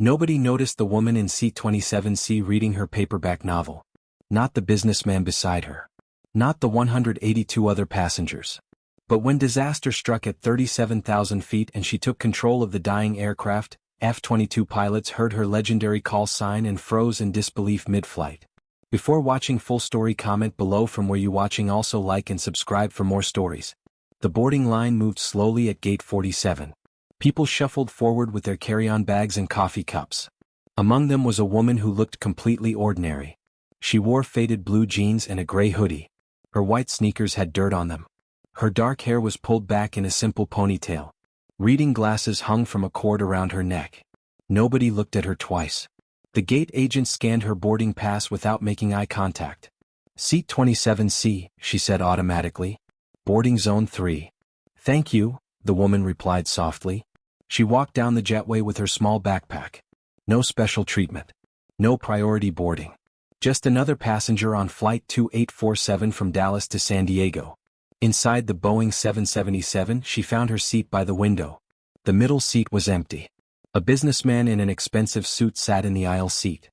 Nobody noticed the woman in seat 27C reading her paperback novel. Not the businessman beside her. Not the 182 other passengers. But when disaster struck at 37,000 feet and she took control of the dying aircraft, F-22 pilots heard her legendary call sign and froze in disbelief mid-flight. Before watching full story, comment below from where you watching. Also like and subscribe for more stories. The boarding line moved slowly at gate 47. People shuffled forward with their carry-on bags and coffee cups. Among them was a woman who looked completely ordinary. She wore faded blue jeans and a gray hoodie. Her white sneakers had dirt on them. Her dark hair was pulled back in a simple ponytail. Reading glasses hung from a cord around her neck. Nobody looked at her twice. The gate agent scanned her boarding pass without making eye contact. Seat 27C, she said automatically. Boarding zone 3. Thank you, the woman replied softly. She walked down the jetway with her small backpack. No special treatment. No priority boarding. Just another passenger on Flight 2847 from Dallas to San Diego. Inside the Boeing 777, she found her seat by the window. The middle seat was empty. A businessman in an expensive suit sat in the aisle seat.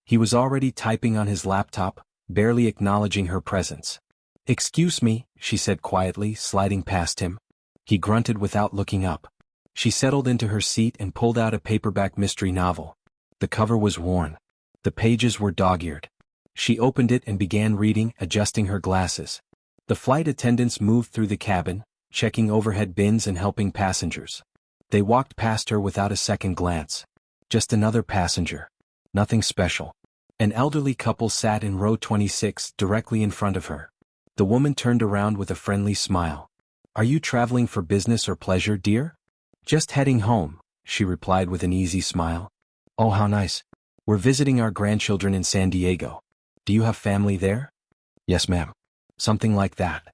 He was already typing on his laptop, barely acknowledging her presence. "Excuse me," she said quietly, sliding past him. He grunted without looking up. She settled into her seat and pulled out a paperback mystery novel. The cover was worn. The pages were dog-eared. She opened it and began reading, adjusting her glasses. The flight attendants moved through the cabin, checking overhead bins and helping passengers. They walked past her without a second glance. Just another passenger. Nothing special. An elderly couple sat in row 26, directly in front of her. The woman turned around with a friendly smile. "Are you traveling for business or pleasure, dear?" "Just heading home," she replied with an easy smile. "Oh, how nice. We're visiting our grandchildren in San Diego. Do you have family there?" "Yes, ma'am." Something like that.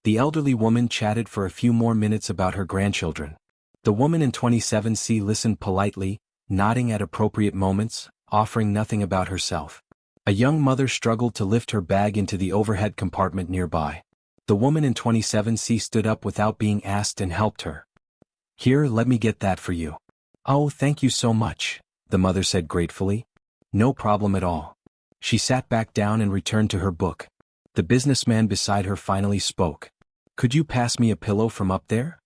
The elderly woman chatted for a few more minutes about her grandchildren. The woman in 27C listened politely, nodding at appropriate moments, offering nothing about herself. A young mother struggled to lift her bag into the overhead compartment nearby. The woman in 27C stood up without being asked and helped her. "Here, let me get that for you." "Oh, thank you so much," the mother said gratefully. "No problem at all." She sat back down and returned to her book. The businessman beside her finally spoke. "Could you pass me a pillow from up there?"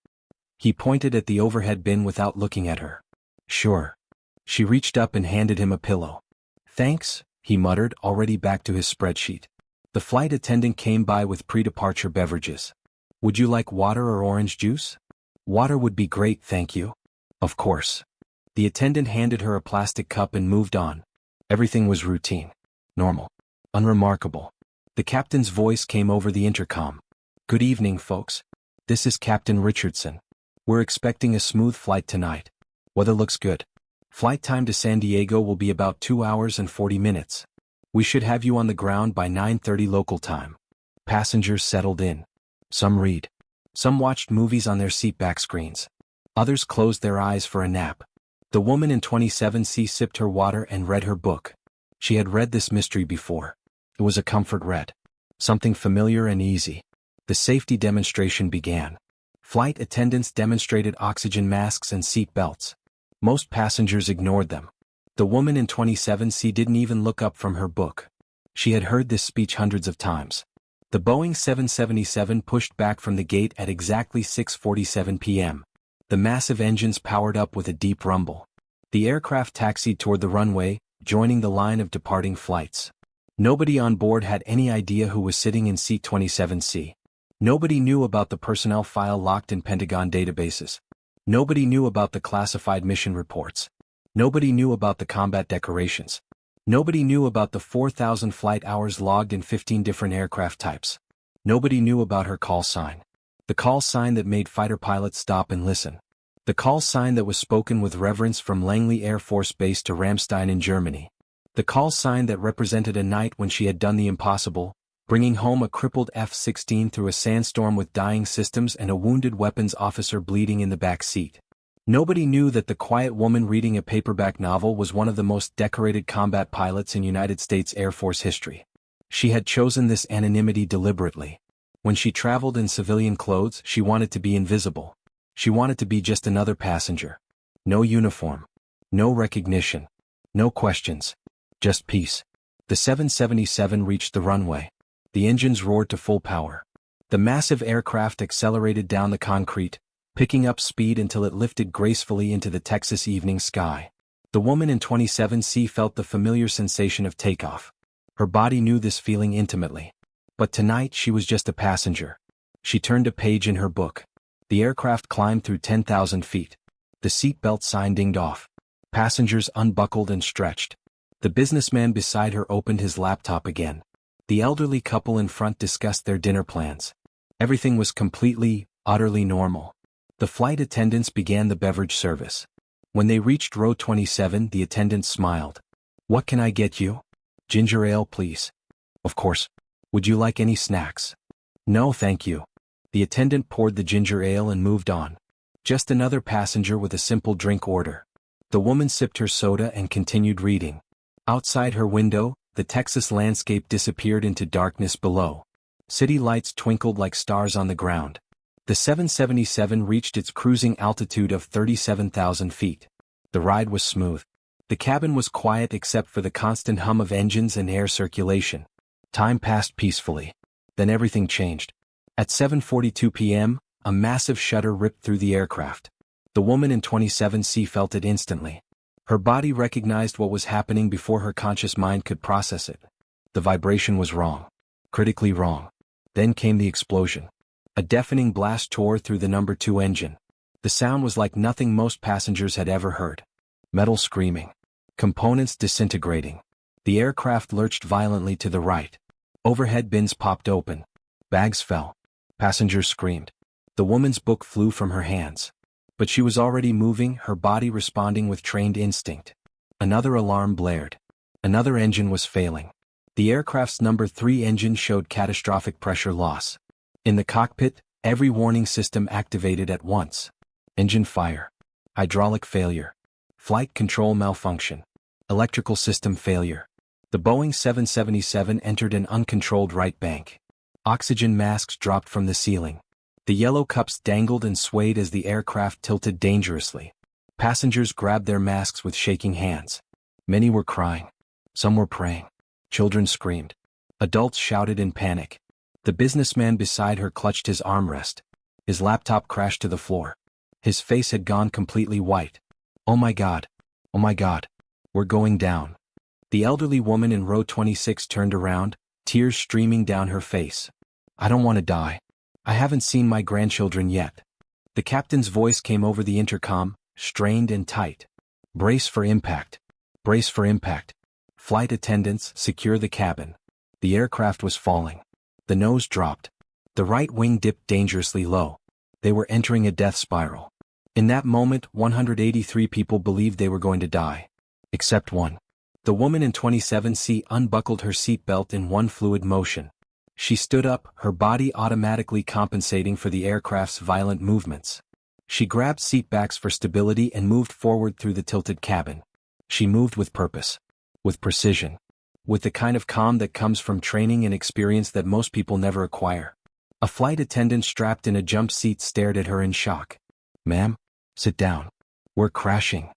He pointed at the overhead bin without looking at her. "Sure." She reached up and handed him a pillow. "Thanks," he muttered, already back to his spreadsheet. The flight attendant came by with pre-departure beverages. "Would you like water or orange juice?" "Water would be great, thank you." "Of course." The attendant handed her a plastic cup and moved on. Everything was routine. Normal. Unremarkable. The captain's voice came over the intercom. "Good evening, folks. This is Captain Richardson. We're expecting a smooth flight tonight. Weather looks good. Flight time to San Diego will be about 2 hours and 40 minutes. We should have you on the ground by 9:30 local time." Passengers settled in. Some read. Some watched movies on their seatback screens. Others closed their eyes for a nap. The woman in 27C sipped her water and read her book. She had read this mystery before. It was a comfort read. Something familiar and easy. The safety demonstration began. Flight attendants demonstrated oxygen masks and seat belts. Most passengers ignored them. The woman in 27C didn't even look up from her book. She had heard this speech hundreds of times. The Boeing 777 pushed back from the gate at exactly 6:47 p.m. The massive engines powered up with a deep rumble. The aircraft taxied toward the runway, joining the line of departing flights. Nobody on board had any idea who was sitting in seat 27C. Nobody knew about the personnel file locked in Pentagon databases. Nobody knew about the classified mission reports. Nobody knew about the combat decorations. Nobody knew about the 4,000 flight hours logged in 15 different aircraft types. Nobody knew about her call sign. The call sign that made fighter pilots stop and listen. The call sign that was spoken with reverence from Langley Air Force Base to Ramstein in Germany. The call sign that represented a night when she had done the impossible, bringing home a crippled F-16 through a sandstorm with dying systems and a wounded weapons officer bleeding in the back seat. Nobody knew that the quiet woman reading a paperback novel was one of the most decorated combat pilots in United States Air Force history. She had chosen this anonymity deliberately. When she traveled in civilian clothes, she wanted to be invisible. She wanted to be just another passenger. No uniform. No recognition. No questions. Just peace. The 777 reached the runway. The engines roared to full power. The massive aircraft accelerated down the concrete, picking up speed until it lifted gracefully into the Texas evening sky. The woman in 27C felt the familiar sensation of takeoff. Her body knew this feeling intimately. But tonight she was just a passenger. She turned a page in her book. The aircraft climbed through 10,000 feet. The seatbelt sign dinged off. Passengers unbuckled and stretched. The businessman beside her opened his laptop again. The elderly couple in front discussed their dinner plans. Everything was completely, utterly normal. The flight attendants began the beverage service. When they reached row 27, the attendant smiled. "What can I get you?" "Ginger ale, please." "Of course. Would you like any snacks?" "No, thank you." The attendant poured the ginger ale and moved on. Just another passenger with a simple drink order. The woman sipped her soda and continued reading. Outside her window, the Texas landscape disappeared into darkness below. City lights twinkled like stars on the ground. The 777 reached its cruising altitude of 37,000 feet. The ride was smooth. The cabin was quiet except for the constant hum of engines and air circulation. Time passed peacefully. Then everything changed. At 7:42 p.m., a massive shudder ripped through the aircraft. The woman in 27C felt it instantly. Her body recognized what was happening before her conscious mind could process it. The vibration was wrong. Critically wrong. Then came the explosion. A deafening blast tore through the number 2 engine. The sound was like nothing most passengers had ever heard. Metal screaming. Components disintegrating. The aircraft lurched violently to the right. Overhead bins popped open. Bags fell. Passengers screamed. The woman's book flew from her hands. But she was already moving, her body responding with trained instinct. Another alarm blared. Another engine was failing. The aircraft's number 3 engine showed catastrophic pressure loss. In the cockpit, every warning system activated at once. Engine fire. Hydraulic failure. Flight control malfunction. Electrical system failure. The Boeing 777 entered an uncontrolled right bank. Oxygen masks dropped from the ceiling. The yellow cups dangled and swayed as the aircraft tilted dangerously. Passengers grabbed their masks with shaking hands. Many were crying. Some were praying. Children screamed. Adults shouted in panic. The businessman beside her clutched his armrest. His laptop crashed to the floor. His face had gone completely white. "Oh my God. Oh my God. We're going down." The elderly woman in row 26 turned around, tears streaming down her face. "I don't want to die. I haven't seen my grandchildren yet." The captain's voice came over the intercom, strained and tight. "Brace for impact. Brace for impact. Flight attendants, secure the cabin." The aircraft was falling. The nose dropped. The right wing dipped dangerously low. They were entering a death spiral. In that moment, 183 people believed they were going to die. Except one. The woman in 27C unbuckled her seatbelt in one fluid motion. She stood up, her body automatically compensating for the aircraft's violent movements. She grabbed seatbacks for stability and moved forward through the tilted cabin. She moved with purpose. With precision. With the kind of calm that comes from training and experience that most people never acquire. A flight attendant strapped in a jump seat stared at her in shock. "Ma'am, sit down. We're crashing."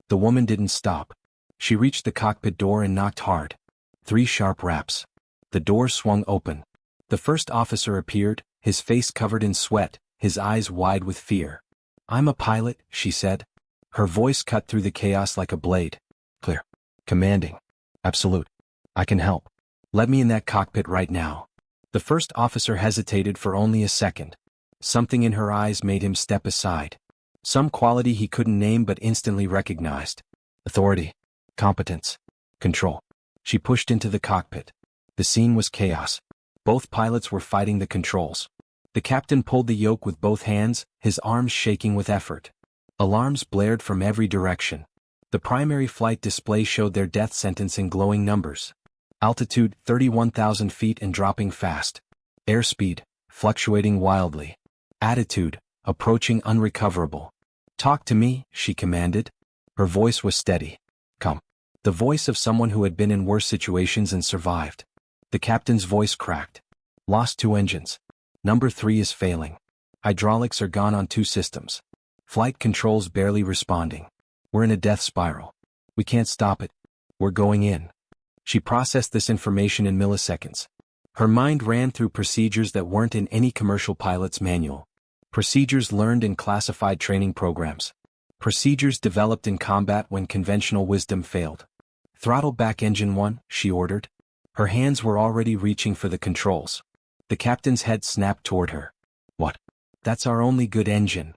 The woman didn't stop. She reached the cockpit door and knocked hard. 3 sharp raps. The door swung open. The first officer appeared, his face covered in sweat, his eyes wide with fear. "I'm a pilot," she said. Her voice cut through the chaos like a blade. Clear. Commanding. Absolute. "I can help. Let me in that cockpit right now." The first officer hesitated for only a second. Something in her eyes made him step aside. Some quality he couldn't name but instantly recognized. Authority. Competence. Control. She pushed into the cockpit. The scene was chaos. Both pilots were fighting the controls. The captain pulled the yoke with both hands, his arms shaking with effort. Alarms blared from every direction. The primary flight display showed their death sentence in glowing numbers. Altitude, 31,000 feet and dropping fast. Airspeed, fluctuating wildly. Attitude, approaching unrecoverable. "Talk to me," she commanded. Her voice was steady. "Come." The voice of someone who had been in worse situations and survived. The captain's voice cracked. "Lost 2 engines. Number 3 is failing. Hydraulics are gone on 2 systems. Flight controls barely responding. We're in a death spiral. We can't stop it. We're going in. She processed this information in milliseconds. Her mind ran through procedures that weren't in any commercial pilot's manual. Procedures learned in classified training programs. Procedures developed in combat when conventional wisdom failed. "Throttle back engine 1, she ordered. Her hands were already reaching for the controls. The captain's head snapped toward her. "What? That's our only good engine.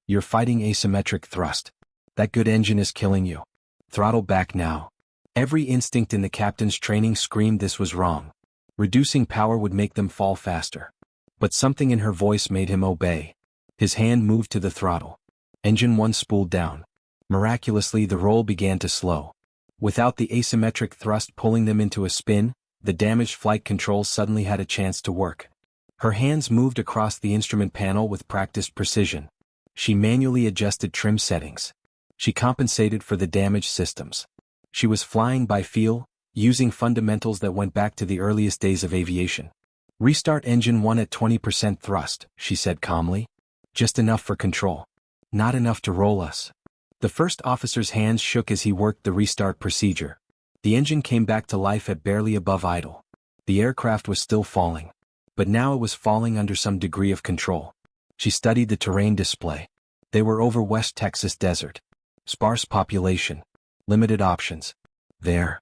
You're fighting asymmetric thrust. That good engine is killing you. Throttle back now." Every instinct in the captain's training screamed this was wrong. Reducing power would make them fall faster. But something in her voice made him obey. His hand moved to the throttle. Engine 1 spooled down. Miraculously, the roll began to slow. Without the asymmetric thrust pulling them into a spin, the damaged flight controls suddenly had a chance to work. Her hands moved across the instrument panel with practiced precision. She manually adjusted trim settings. She compensated for the damaged systems. She was flying by feel, using fundamentals that went back to the earliest days of aviation. "Restart engine 1 at 20% thrust," she said calmly. "Just enough for control. Not enough to roll us." The first officer's hands shook as he worked the restart procedure. The engine came back to life at barely above idle. The aircraft was still falling. But now it was falling under some degree of control. She studied the terrain display. They were over West Texas desert. Sparse population. Limited options. There.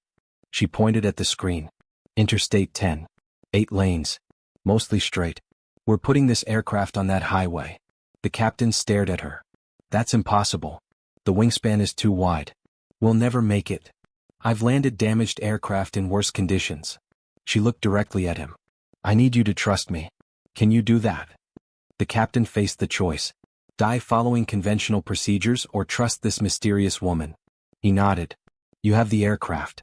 She pointed at the screen. Interstate 10. 8 lanes. Mostly straight. "We're putting this aircraft on that highway." The captain stared at her. "That's impossible. The wingspan is too wide. We'll never make it. I've landed damaged aircraft in worse conditions." She looked directly at him. "I need you to trust me. Can you do that?" The captain faced the choice. Die following conventional procedures or trust this mysterious woman. He nodded. "You have the aircraft."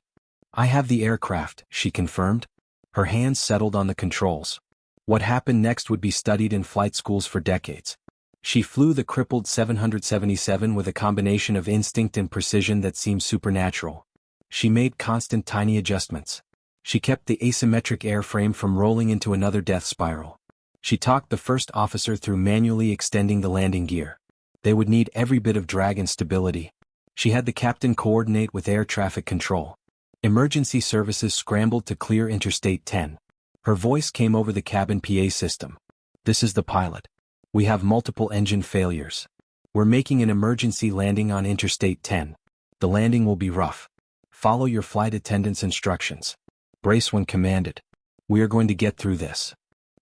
"I have the aircraft," she confirmed. Her hands settled on the controls. What happened next would be studied in flight schools for decades. She flew the crippled 777 with a combination of instinct and precision that seemed supernatural. She made constant tiny adjustments. She kept the asymmetric airframe from rolling into another death spiral. She talked the first officer through manually extending the landing gear. They would need every bit of drag and stability. She had the captain coordinate with air traffic control. Emergency services scrambled to clear Interstate 10. Her voice came over the cabin PA system. "This is the pilot. We have multiple engine failures. We're making an emergency landing on Interstate 10. The landing will be rough. Follow your flight attendant's instructions. Brace when commanded. We are going to get through this."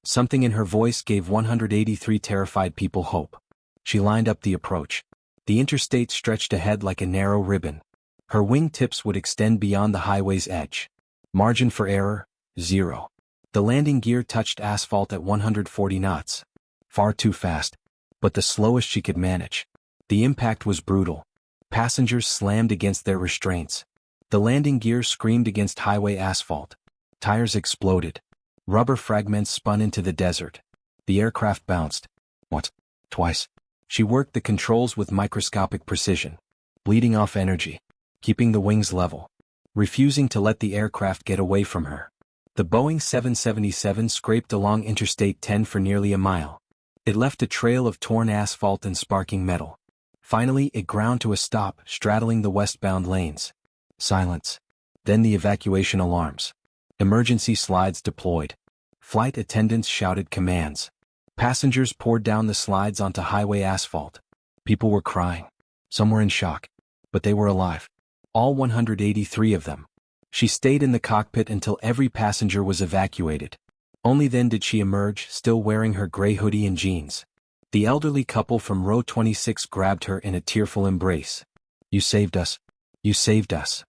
Something in her voice gave 183 terrified people hope. She lined up the approach. The interstate stretched ahead like a narrow ribbon. Her wing tips would extend beyond the highway's edge. Margin for error, 0. The landing gear touched asphalt at 140 knots. Far too fast, but the slowest she could manage. The impact was brutal. Passengers slammed against their restraints. The landing gear screamed against highway asphalt. Tires exploded. Rubber fragments spun into the desert. The aircraft bounced. Once, twice. She worked the controls with microscopic precision. Bleeding off energy. Keeping the wings level. Refusing to let the aircraft get away from her. The Boeing 777 scraped along Interstate 10 for nearly a mile. It left a trail of torn asphalt and sparking metal. Finally, it ground to a stop, straddling the westbound lanes. Silence. Then the evacuation alarms. Emergency slides deployed. Flight attendants shouted commands. Passengers poured down the slides onto highway asphalt. People were crying. Some were in shock. But they were alive. All 183 of them. She stayed in the cockpit until every passenger was evacuated. Only then did she emerge, still wearing her gray hoodie and jeans. The elderly couple from row 26 grabbed her in a tearful embrace. "You saved us. You saved us."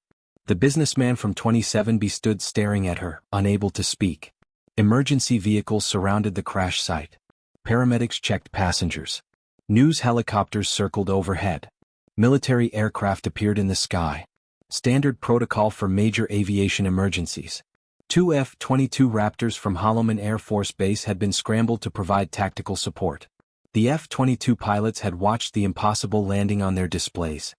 The businessman from 27B stood staring at her, unable to speak. Emergency vehicles surrounded the crash site. Paramedics checked passengers. News helicopters circled overhead. Military aircraft appeared in the sky. Standard protocol for major aviation emergencies. 2 F-22 Raptors from Holloman Air Force Base had been scrambled to provide tactical support. The F-22 pilots had watched the impossible landing on their displays.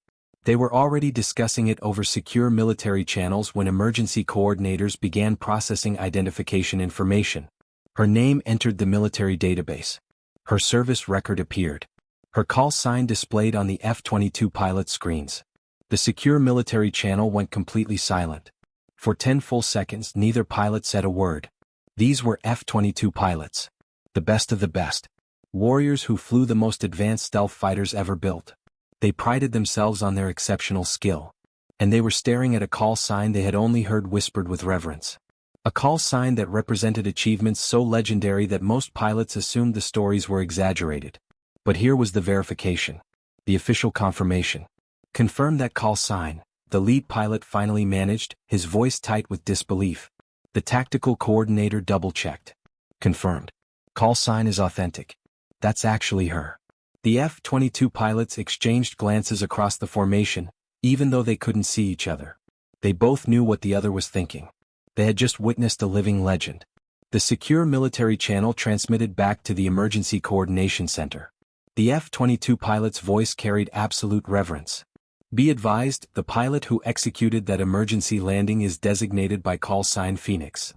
They were already discussing it over secure military channels when emergency coordinators began processing identification information. Her name entered the military database. Her service record appeared. Her call sign displayed on the F-22 pilot screens. The secure military channel went completely silent. For 10 full seconds, neither pilot said a word. These were F-22 pilots. The best of the best. Warriors who flew the most advanced stealth fighters ever built. They prided themselves on their exceptional skill. And they were staring at a call sign they had only heard whispered with reverence. A call sign that represented achievements so legendary that most pilots assumed the stories were exaggerated. But here was the verification. The official confirmation. Confirm that call sign, the lead pilot finally managed, his voice tight with disbelief. The tactical coordinator double-checked. Confirmed. Call sign is authentic. That's actually her. The F-22 pilots exchanged glances across the formation, even though they couldn't see each other. They both knew what the other was thinking. They had just witnessed a living legend. The secure military channel transmitted back to the Emergency Coordination Center. The F-22 pilot's voice carried absolute reverence. Be advised, the pilot who executed that emergency landing is designated by call sign Phoenix.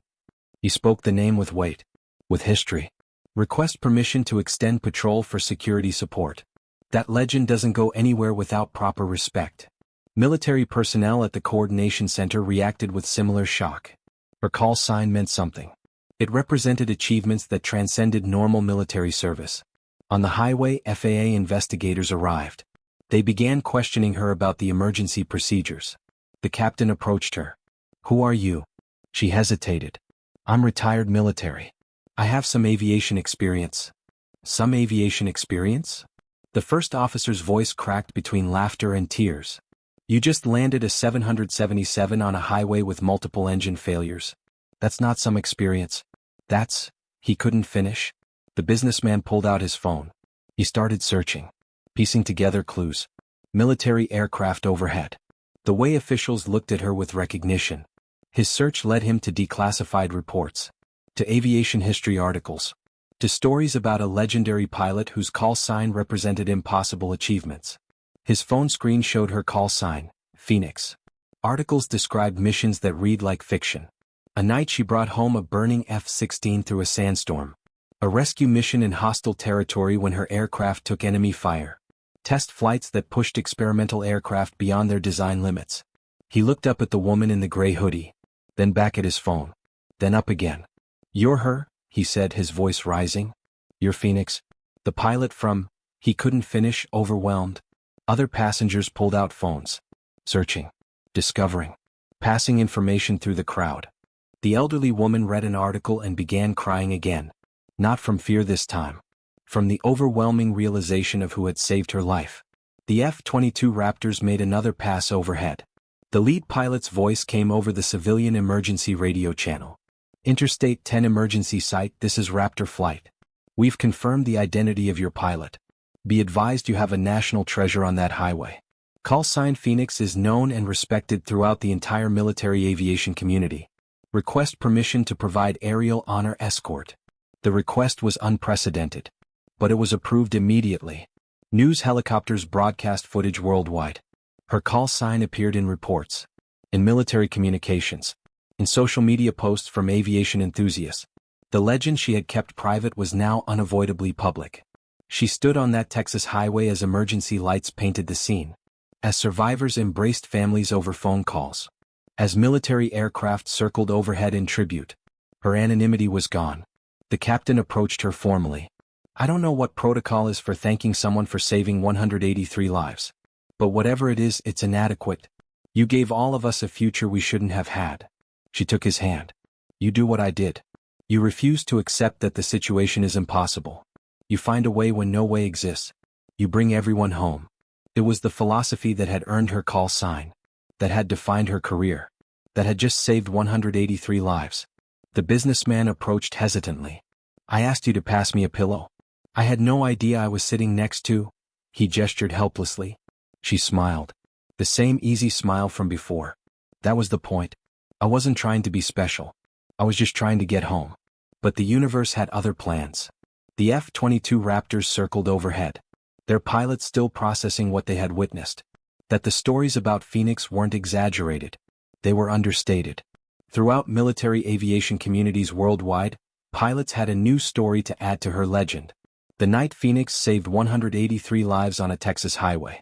He spoke the name with weight. With history. Request permission to extend patrol for security support. That legend doesn't go anywhere without proper respect. Military personnel at the coordination center reacted with similar shock. Her call sign meant something. It represented achievements that transcended normal military service. On the highway, FAA investigators arrived. They began questioning her about the emergency procedures. The captain approached her. "Who are you?" She hesitated. "I'm retired military. I have some aviation experience." "Some aviation experience?" The first officer's voice cracked between laughter and tears. "You just landed a 777 on a highway with multiple engine failures. That's not some experience. That's..." He couldn't finish. The businessman pulled out his phone. He started searching. Piecing together clues. Military aircraft overhead. The way officials looked at her with recognition. His search led him to declassified reports. To aviation history articles. To stories about a legendary pilot whose call sign represented impossible achievements. His phone screen showed her call sign, Phoenix. Articles described missions that read like fiction. A night she brought home a burning F-16 through a sandstorm. A rescue mission in hostile territory when her aircraft took enemy fire. Test flights that pushed experimental aircraft beyond their design limits. He looked up at the woman in the gray hoodie. Then back at his phone. Then up again. "You're her?" he said, his voice rising. "You're Phoenix?" The pilot from... He couldn't finish, overwhelmed. Other passengers pulled out phones. Searching. Discovering. Passing information through the crowd. The elderly woman read an article and began crying again. Not from fear this time. From the overwhelming realization of who had saved her life. The F-22 Raptors made another pass overhead. The lead pilot's voice came over the civilian emergency radio channel. "Interstate 10 emergency site, this is Raptor flight. We've confirmed the identity of your pilot. Be advised you have a national treasure on that highway. Call sign Phoenix is known and respected throughout the entire military aviation community. Request permission to provide aerial honor escort." The request was unprecedented. But it was approved immediately. News helicopters broadcast footage worldwide. Her call sign appeared in reports. In military communications. In social media posts from aviation enthusiasts. The legend she had kept private was now unavoidably public. She stood on that Texas highway as emergency lights painted the scene. As survivors embraced families over phone calls. As military aircraft circled overhead in tribute. Her anonymity was gone. The captain approached her formally. "I don't know what protocol is for thanking someone for saving 183 lives. But whatever it is, it's inadequate. You gave all of us a future we shouldn't have had." She took his hand. "You do what I did. You refuse to accept that the situation is impossible. You find a way when no way exists. You bring everyone home." It was the philosophy that had earned her call sign. That had defined her career. That had just saved 183 lives. The businessman approached hesitantly. "I asked you to pass me a pillow. I had no idea I was sitting next to..." He gestured helplessly. She smiled. The same easy smile from before. "That was the point. I wasn't trying to be special. I was just trying to get home." But the universe had other plans. The F-22 Raptors circled overhead. Their pilots still processing what they had witnessed. That the stories about Phoenix weren't exaggerated. They were understated. Throughout military aviation communities worldwide, pilots had a new story to add to her legend. The night Phoenix saved 183 lives on a Texas highway.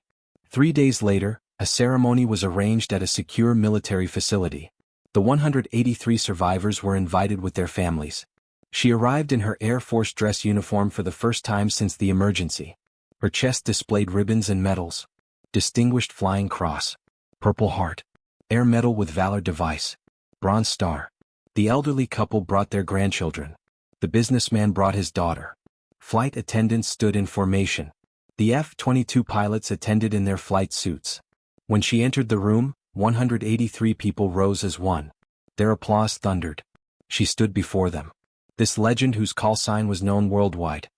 3 days later, A ceremony was arranged at a secure military facility. The 183 survivors were invited with their families. She arrived in her Air Force dress uniform for the first time since the emergency. Her chest displayed ribbons and medals. Distinguished Flying Cross, Purple Heart, Air Medal with Valor Device, Bronze Star. The elderly couple brought their grandchildren. The businessman brought his daughter. Flight attendants stood in formation. The F-22 pilots attended in their flight suits. When she entered the room, 183 people rose as one. Their applause thundered. She stood before them. This legend whose call sign was known worldwide.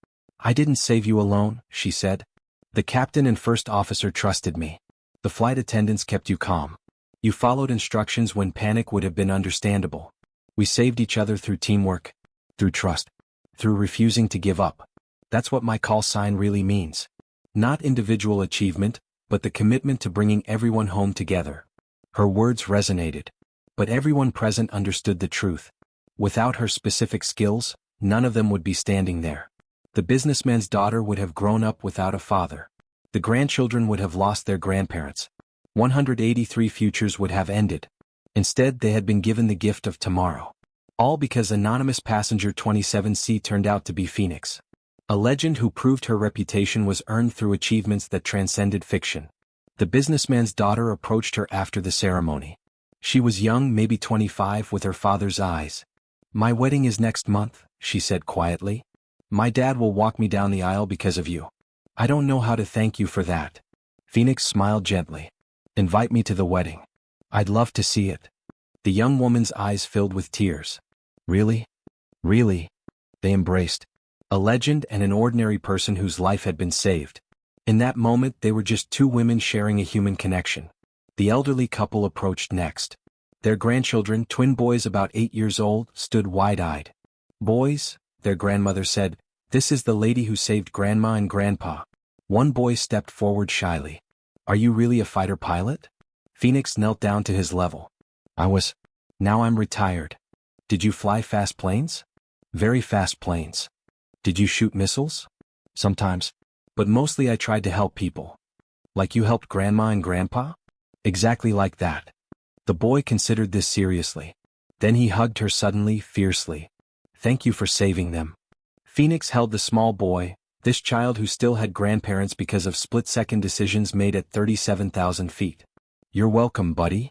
"I didn't save you alone," she said. "The captain and first officer trusted me. The flight attendants kept you calm. You followed instructions when panic would have been understandable. We saved each other through teamwork, through trust, through refusing to give up. That's what my call sign really means. Not individual achievement, but the commitment to bringing everyone home together." Her words resonated. But everyone present understood the truth. Without her specific skills, none of them would be standing there. The businessman's daughter would have grown up without a father. The grandchildren would have lost their grandparents. 183 futures would have ended. Instead, they had been given the gift of tomorrow. All because anonymous passenger 27C turned out to be Phoenix. A legend who proved her reputation was earned through achievements that transcended fiction. The businessman's daughter approached her after the ceremony. She was young, maybe 25, with her father's eyes. "My wedding is next month," she said quietly. "My dad will walk me down the aisle because of you. I don't know how to thank you for that." Phoenix smiled gently. "Invite me to the wedding. I'd love to see it." The young woman's eyes filled with tears. "Really? Really?" They embraced. A legend and an ordinary person whose life had been saved. In that moment they were just two women sharing a human connection. The elderly couple approached next. Their grandchildren, twin boys about 8 years old, stood wide-eyed. "Boys," their grandmother said, "this is the lady who saved Grandma and Grandpa." One boy stepped forward shyly. "Are you really a fighter pilot?" Phoenix knelt down to his level. "I was. Now I'm retired." "Did you fly fast planes?" "Very fast planes." "Did you shoot missiles?" "Sometimes. But mostly I tried to help people." "Like you helped Grandma and Grandpa?" "Exactly like that." The boy considered this seriously. Then he hugged her suddenly, fiercely. "Thank you for saving them." Phoenix held the small boy, this child who still had grandparents because of split-second decisions made at 37,000 feet. "You're welcome, buddy."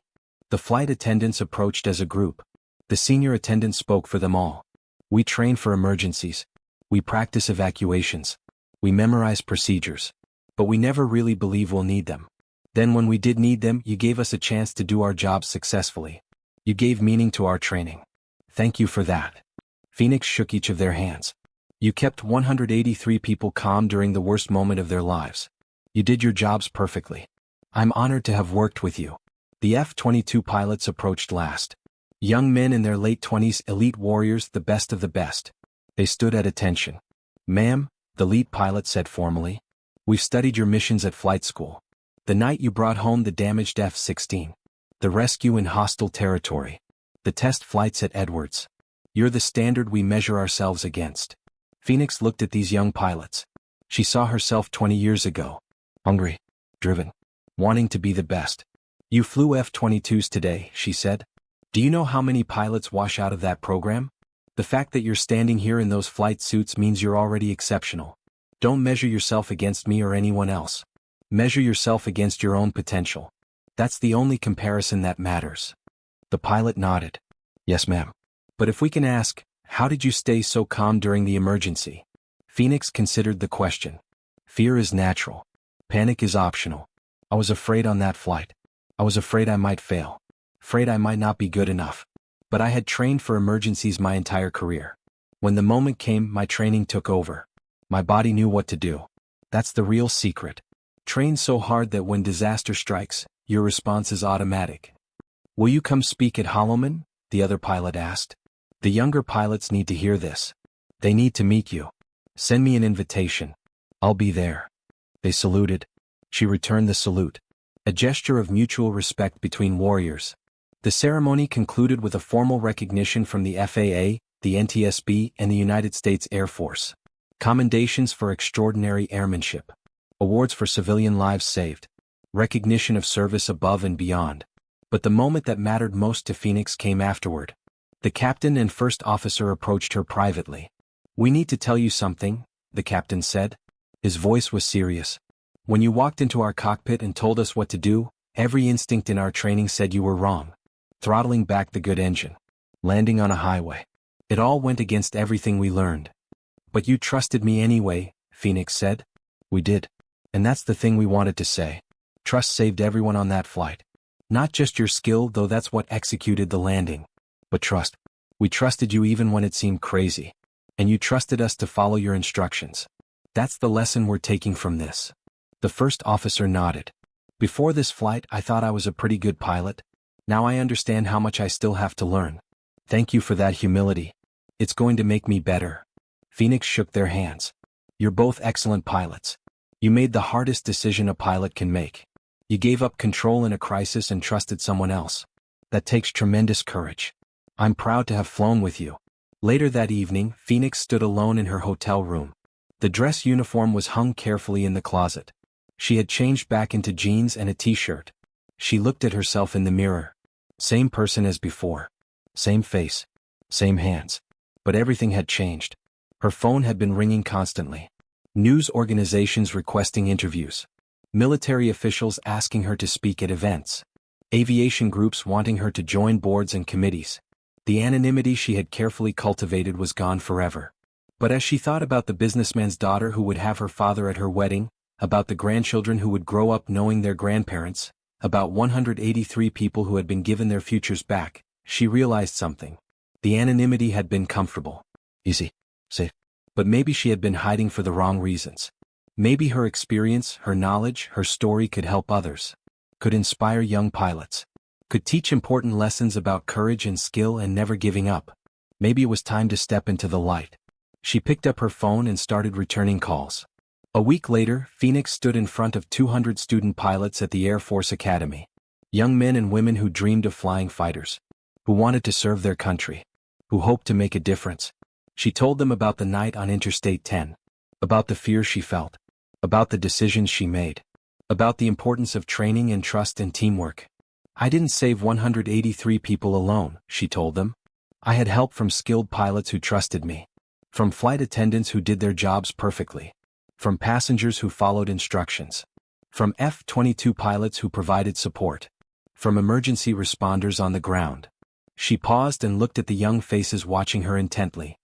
The flight attendants approached as a group. The senior attendant spoke for them all. "We train for emergencies. We practice evacuations. We memorize procedures. But we never really believe we'll need them. Then when we did need them, you gave us a chance to do our jobs successfully. You gave meaning to our training. Thank you for that." Phoenix shook each of their hands. "You kept 183 people calm during the worst moment of their lives. You did your jobs perfectly. I'm honored to have worked with you." The F-22 pilots approached last. Young men in their late 20s, elite warriors, the best of the best. They stood at attention. "Ma'am," the lead pilot said formally, "we've studied your missions at flight school. The night you brought home the damaged F-16. The rescue in hostile territory. The test flights at Edwards. You're the standard we measure ourselves against." Phoenix looked at these young pilots. She saw herself 20 years ago. Hungry. Driven. Wanting to be the best. "You flew F-22s today," she said. "Do you know how many pilots wash out of that program? The fact that you're standing here in those flight suits means you're already exceptional. Don't measure yourself against me or anyone else. Measure yourself against your own potential. That's the only comparison that matters." The pilot nodded. "Yes, ma'am. But if we can ask, how did you stay so calm during the emergency?" Phoenix considered the question. "Fear is natural. Panic is optional. I was afraid on that flight. I was afraid I might fail. Afraid I might not be good enough. But I had trained for emergencies my entire career. When the moment came, my training took over. My body knew what to do. That's the real secret. Train so hard that when disaster strikes, your response is automatic." "Will you come speak at Holloman?" the other pilot asked. "The younger pilots need to hear this. They need to meet you. Send me an invitation. I'll be there." They saluted. She returned the salute. A gesture of mutual respect between warriors. The ceremony concluded with a formal recognition from the FAA, the NTSB, and the United States Air Force. Commendations for extraordinary airmanship. Awards for civilian lives saved. recognition of service above and beyond. But the moment that mattered most to Phoenix came afterward. The captain and first officer approached her privately. "We need to tell you something," the captain said. His voice was serious. "When you walked into our cockpit and told us what to do, every instinct in our training said you were wrong. Throttling back the good engine. Landing on a highway. It all went against everything we learned. But you trusted me anyway," Phoenix said. "We did. And that's the thing we wanted to say. Trust saved everyone on that flight. Not just your skill, though that's what executed the landing. But trust. We trusted you even when it seemed crazy. And you trusted us to follow your instructions. That's the lesson we're taking from this." The first officer nodded. "Before this flight, I thought I was a pretty good pilot. Now I understand how much I still have to learn. Thank you for that humility. It's going to make me better." Phoenix shook their hands. "You're both excellent pilots. You made the hardest decision a pilot can make. You gave up control in a crisis and trusted someone else. That takes tremendous courage. I'm proud to have flown with you." Later that evening, Phoenix stood alone in her hotel room. The dress uniform was hung carefully in the closet. She had changed back into jeans and a t-shirt. She looked at herself in the mirror. Same person as before. Same face. Same hands. But everything had changed. Her phone had been ringing constantly. News organizations requesting interviews. Military officials asking her to speak at events. Aviation groups wanting her to join boards and committees. The anonymity she had carefully cultivated was gone forever. But as she thought about the businessman's daughter who would have her father at her wedding, about the grandchildren who would grow up knowing their grandparents, about 183 people who had been given their futures back, she realized something. The anonymity had been comfortable. Easy. Safe. But maybe she had been hiding for the wrong reasons. Maybe her experience, her knowledge, her story could help others. Could inspire young pilots. Could teach important lessons about courage and skill and never giving up. Maybe it was time to step into the light. She picked up her phone and started returning calls. A week later, Phoenix stood in front of 200 student pilots at the Air Force Academy. Young men and women who dreamed of flying fighters. Who wanted to serve their country. Who hoped to make a difference. She told them about the night on Interstate 10. About the fear she felt. About the decisions she made. About the importance of training and trust and teamwork. "I didn't save 183 people alone," she told them. "I had help from skilled pilots who trusted me. From flight attendants who did their jobs perfectly. From passengers who followed instructions. From F-22 pilots who provided support. From emergency responders on the ground." She paused and looked at the young faces watching her intently.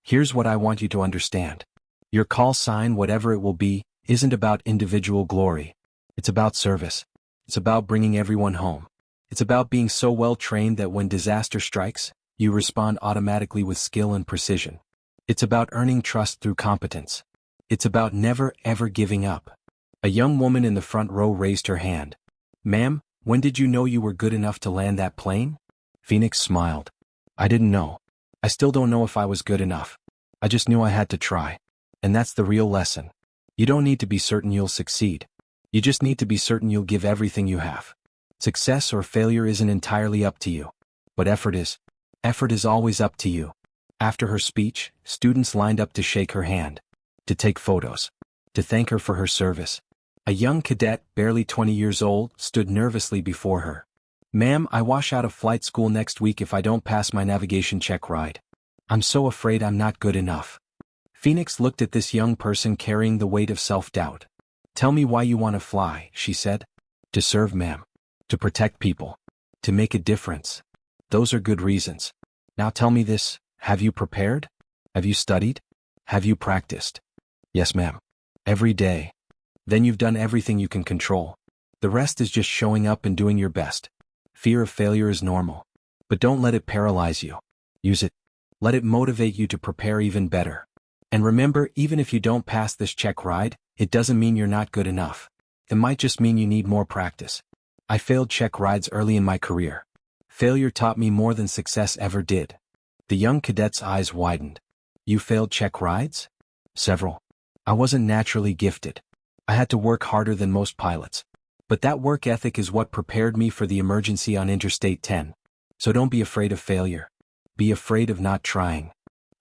"Here's what I want you to understand. Your call sign, whatever it will be, isn't about individual glory. It's about service. It's about bringing everyone home. It's about being so well trained that when disaster strikes, you respond automatically with skill and precision. It's about earning trust through competence. It's about never ever giving up." A young woman in the front row raised her hand. "Ma'am, when did you know you were good enough to land that plane?" Phoenix smiled. "I didn't know. I still don't know if I was good enough. I just knew I had to try. And that's the real lesson. You don't need to be certain you'll succeed. You just need to be certain you'll give everything you have. Success or failure isn't entirely up to you. But effort is. Effort is always up to you." After her speech, students lined up to shake her hand. To take photos. To thank her for her service. A young cadet, barely 20 years old, stood nervously before her. "Ma'am, I wash out of flight school next week if I don't pass my navigation check ride. I'm so afraid I'm not good enough." Phoenix looked at this young person carrying the weight of self-doubt. "Tell me why you want to fly," she said. "To serve, ma'am. To protect people. To make a difference. Those are good reasons. Now tell me this, have you prepared? Have you studied? Have you practiced?" "Yes, ma'am. Every day." "Then you've done everything you can control. The rest is just showing up and doing your best. Fear of failure is normal. But don't let it paralyze you. Use it. Let it motivate you to prepare even better. And remember, even if you don't pass this check ride, it doesn't mean you're not good enough. It might just mean you need more practice. I failed check rides early in my career. Failure taught me more than success ever did." The young cadet's eyes widened. "You failed check rides?" "Several. I wasn't naturally gifted. I had to work harder than most pilots. But that work ethic is what prepared me for the emergency on Interstate 10. So don't be afraid of failure. Be afraid of not trying."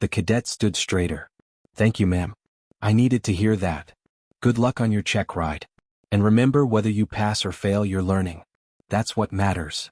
The cadet stood straighter. "Thank you, ma'am. I needed to hear that. Good luck on your check ride." And remember, whether you pass or fail, you're learning. That's what matters.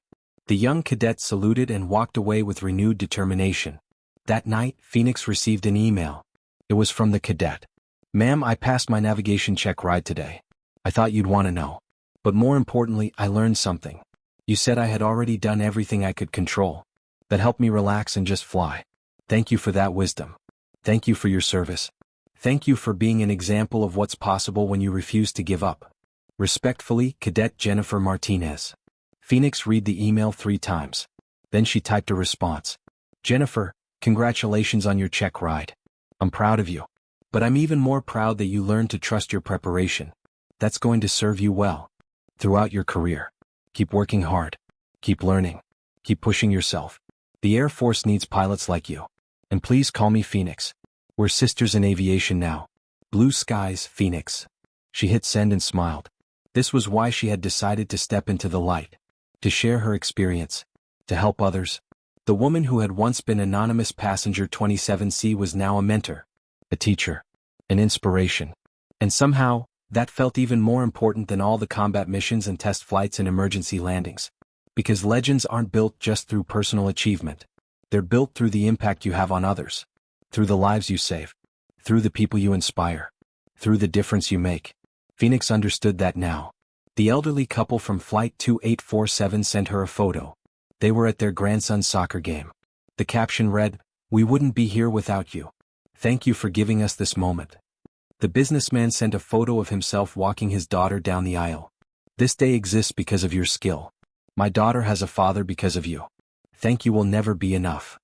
The young cadet saluted and walked away with renewed determination. That night, Phoenix received an email. It was from the cadet. "Ma'am, I passed my navigation check ride today. I thought you'd want to know. But more importantly, I learned something. You said I had already done everything I could control. That helped me relax and just fly. Thank you for that wisdom. Thank you for your service. Thank you for being an example of what's possible when you refuse to give up. Respectfully, Cadet Jennifer Martinez." Phoenix read the email 3 times. Then she typed a response. "Jennifer, congratulations on your check ride. I'm proud of you. But I'm even more proud that you learned to trust your preparation. That's going to serve you well throughout your career. Keep working hard. Keep learning. Keep pushing yourself. The Air Force needs pilots like you. And please call me Phoenix. We're sisters in aviation now. Blue skies, Phoenix." She hit send and smiled. This was why she had decided to step into the light. To share her experience. To help others. The woman who had once been anonymous passenger 27C was now a mentor. A teacher. An inspiration. And somehow, that felt even more important than all the combat missions and test flights and emergency landings. Because legends aren't built just through personal achievement. They're built through the impact you have on others. Through the lives you save. Through the people you inspire. Through the difference you make. Phoenix understood that now. The elderly couple from Flight 2847 sent her a photo. They were at their grandson's soccer game. The caption read, "We wouldn't be here without you. Thank you for giving us this moment." The businessman sent a photo of himself walking his daughter down the aisle. "This day exists because of your skill. My daughter has a father because of you. Thank you will never be enough."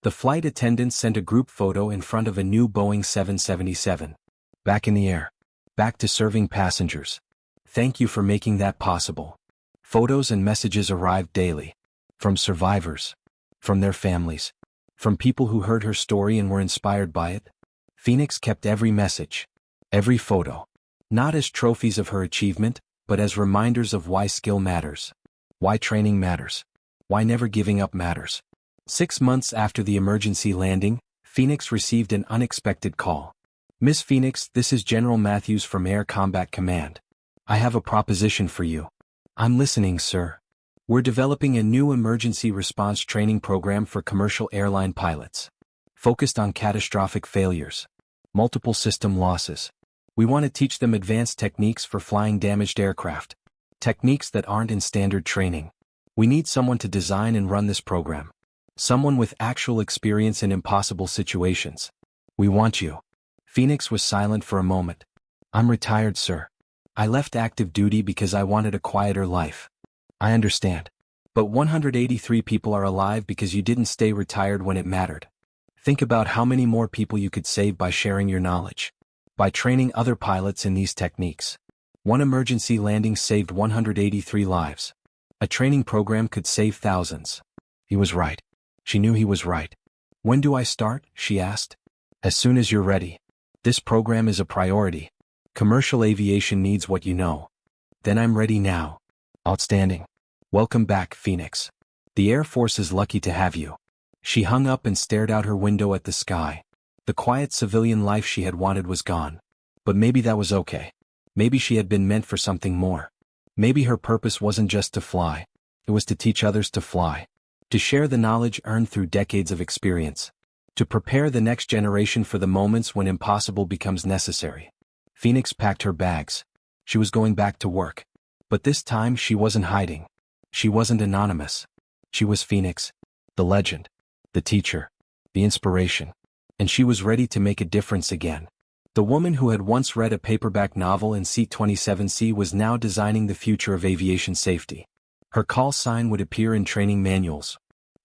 The flight attendants sent a group photo in front of a new Boeing 777. "Back in the air. Back to serving passengers. Thank you for making that possible." Photos and messages arrived daily. From survivors. From their families. From people who heard her story and were inspired by it. Phoenix kept every message. Every photo. Not as trophies of her achievement, but as reminders of why skill matters. Why training matters. Why never giving up matters. 6 months after the emergency landing, Phoenix received an unexpected call. "Miss Phoenix, this is General Matthews from Air Combat Command. I have a proposition for you." "I'm listening, sir." "We're developing a new emergency response training program for commercial airline pilots. Focused on catastrophic failures. Multiple system losses. We want to teach them advanced techniques for flying damaged aircraft. Techniques that aren't in standard training. We need someone to design and run this program. Someone with actual experience in impossible situations. We want you." Phoenix was silent for a moment. "I'm retired, sir. I left active duty because I wanted a quieter life." "I understand. But 183 people are alive because you didn't stay retired when it mattered. Think about how many more people you could save by sharing your knowledge. By training other pilots in these techniques. One emergency landing saved 183 lives. A training program could save thousands." He was right. She knew he was right. "When do I start?" she asked. "As soon as you're ready. This program is a priority. Commercial aviation needs what you know." "Then I'm ready now." "Outstanding. Welcome back, Phoenix. The Air Force is lucky to have you." She hung up and stared out her window at the sky. The quiet civilian life she had wanted was gone. But maybe that was okay. Maybe she had been meant for something more. Maybe her purpose wasn't just to fly. It was to teach others to fly. To share the knowledge earned through decades of experience. To prepare the next generation for the moments when impossible becomes necessary. Phoenix packed her bags. She was going back to work. But this time she wasn't hiding. She wasn't anonymous. She was Phoenix. The legend. The teacher. The inspiration. And she was ready to make a difference again. The woman who had once read a paperback novel in Seat 27C was now designing the future of aviation safety. Her call sign would appear in training manuals.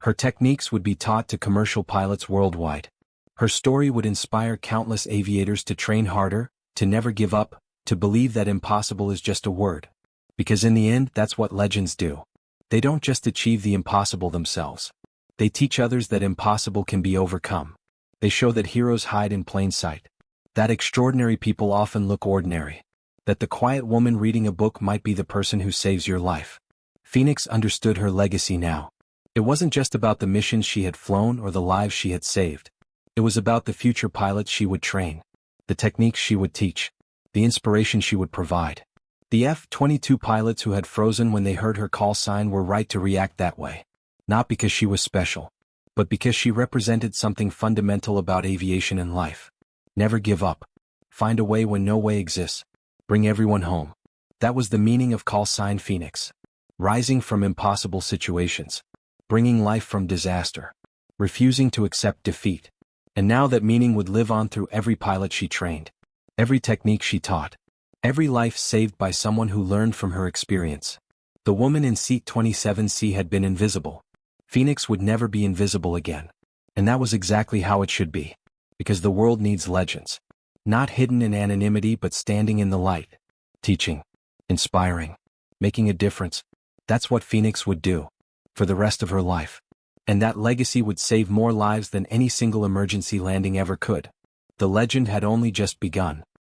Her techniques would be taught to commercial pilots worldwide. Her story would inspire countless aviators to train harder, to never give up, to believe that impossible is just a word. Because in the end, that's what legends do. They don't just achieve the impossible themselves. They teach others that impossible can be overcome. They show that heroes hide in plain sight. That extraordinary people often look ordinary. That the quiet woman reading a book might be the person who saves your life. Phoenix understood her legacy now. It wasn't just about the missions she had flown or the lives she had saved. It was about the future pilots she would train. The techniques she would teach. The inspiration she would provide. The F-22 pilots who had frozen when they heard her call sign were right to react that way. Not because she was special, but because she represented something fundamental about aviation and life. Never give up. Find a way when no way exists. Bring everyone home. That was the meaning of call sign Phoenix. Rising from impossible situations. Bringing life from disaster. Refusing to accept defeat. And now that meaning would live on through every pilot she trained. Every technique she taught. Every life saved by someone who learned from her experience. The woman in seat 27C had been invisible. Phoenix would never be invisible again. And that was exactly how it should be. Because the world needs legends. Not hidden in anonymity but standing in the light. Teaching. Inspiring. Making a difference. That's what Phoenix would do. For the rest of her life. And that legacy would save more lives than any single emergency landing ever could. The legend had only just begun.